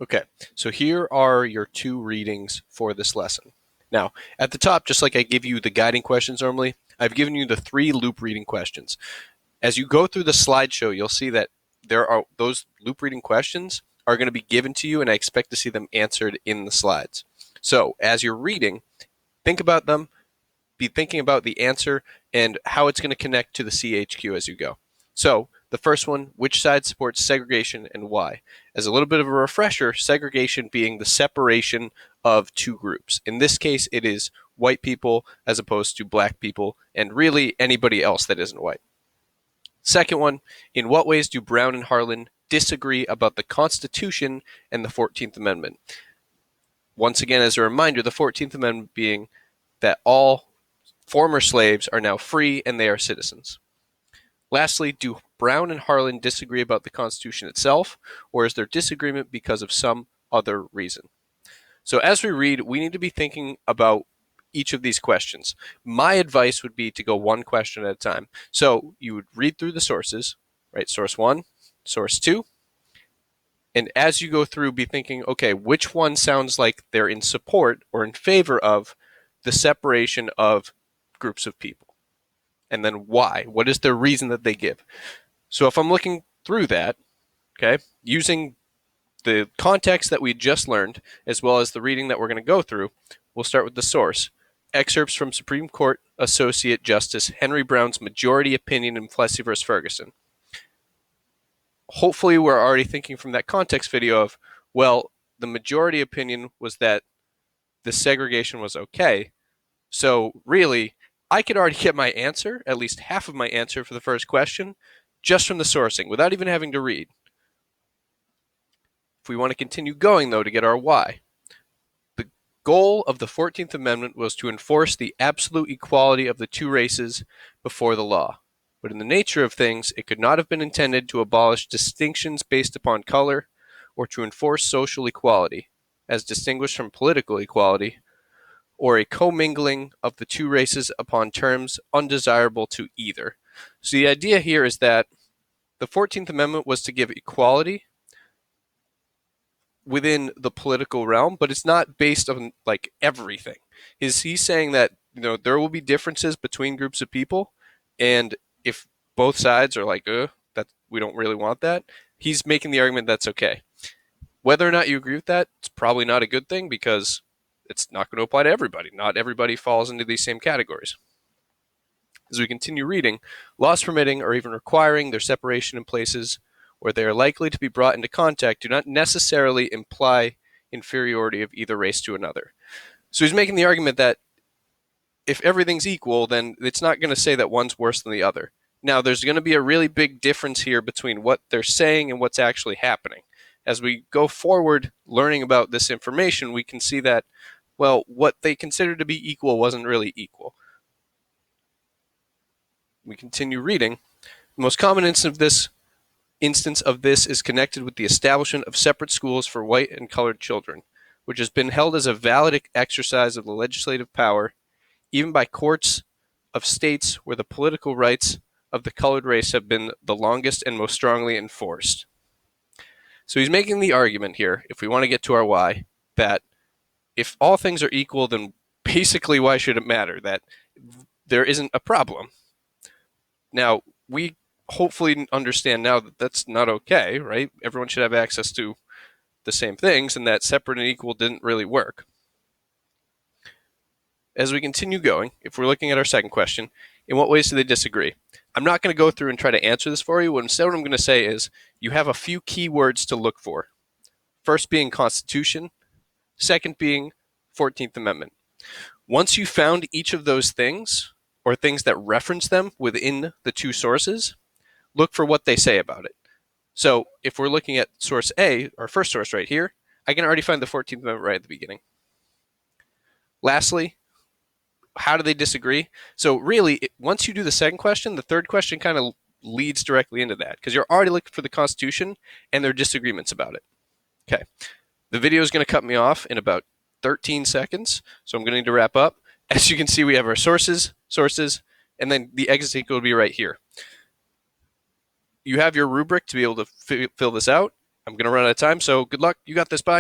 Okay, so here are your two readings for this lesson. Now, at the top, just like I give you the guiding questions normally, I've given you the 3 loop reading questions. As you go through the slideshow, you'll see that those loop reading questions are going to be given to you, and I expect to see them answered in the slides. So, as you're reading, think about them, be thinking about the answer and how it's going to connect to the CHQ as you go. So, the first one, which side supports segregation and why? As a little bit of a refresher, segregation being the separation of two groups. In this case, it is white people as opposed to black people, and really anybody else that isn't white. Second one, in what ways do Brown and Harlan disagree about the Constitution and the 14th Amendment? Once again, as a reminder, the 14th Amendment being that all former slaves are now free and they are citizens. Lastly, do Brown and Harlan disagree about the Constitution itself, or is their disagreement because of some other reason? So as we read, we need to be thinking about each of these questions. My advice would be to go one question at a time. So you would read through the sources, right? Source 1, source 2, and as you go through, be thinking, okay, which one sounds like they're in support or in favor of the separation of groups of people? And then why? What is their reason that they give? So if I'm looking through that, okay, using the context that we just learned, as well as the reading that we're going to go through, we'll start with the source. Excerpts from Supreme Court Associate Justice Henry Brown's majority opinion in Plessy v. Ferguson. Hopefully we're already thinking from that context video of, well, the majority opinion was that the segregation was okay. So really, I could already get my answer, at least half of my answer for the first question, just from the sourcing, without even having to read. If we want to continue going, though, to get our why, the goal of the 14th Amendment was to enforce the absolute equality of the two races before the law. But in the nature of things, it could not have been intended to abolish distinctions based upon color or to enforce social equality, as distinguished from political equality, or a commingling of the two races upon terms undesirable to either. So the idea here is that the 14th Amendment was to give equality within the political realm, but it's not based on like everything. He's saying that there will be differences between groups of people, and if both sides are like, that we don't really want that, he's making the argument that's okay. Whether or not you agree with that, it's probably not a good thing because it's not going to apply to everybody. Not everybody falls into these same categories. As we continue reading, laws permitting or even requiring their separation in places where they are likely to be brought into contact do not necessarily imply inferiority of either race to another. So he's making the argument that if everything's equal, then it's not going to say that one's worse than the other. Now, there's going to be a really big difference here between what they're saying and what's actually happening. As we go forward learning about this information, we can see that, well, what they considered to be equal wasn't really equal. We continue reading. The most common instance of this is connected with the establishment of separate schools for white and colored children, which has been held as a valid exercise of the legislative power, even by courts of states where the political rights of the colored race have been the longest and most strongly enforced. So he's making the argument here, if we want to get to our why, that if all things are equal, then basically why should it matter? That there isn't a problem. Now, we hopefully understand now that that's not okay, right? Everyone should have access to the same things, and that separate and equal didn't really work. As we continue going, if we're looking at our second question, in what ways do they disagree? I'm not going to go through and try to answer this for you. Instead, what I'm going to say is you have a few key words to look for. First being Constitution, second being 14th Amendment. Once you've found each of those things, or things that reference them within the two sources, look for what they say about it. So if we're looking at source A, our first source right here, I can already find the 14th Amendment right at the beginning. Lastly, how do they disagree? So really, once you do the second question, the third question kind of leads directly into that because you're already looking for the Constitution and their disagreements about it. Okay, the video is going to cut me off in about 13 seconds, so I'm going to need to wrap up. As you can see, we have our sources, and then the exit code will be right here. You have your rubric to be able to fill this out. I'm going to run out of time, so good luck. You got this. Bye.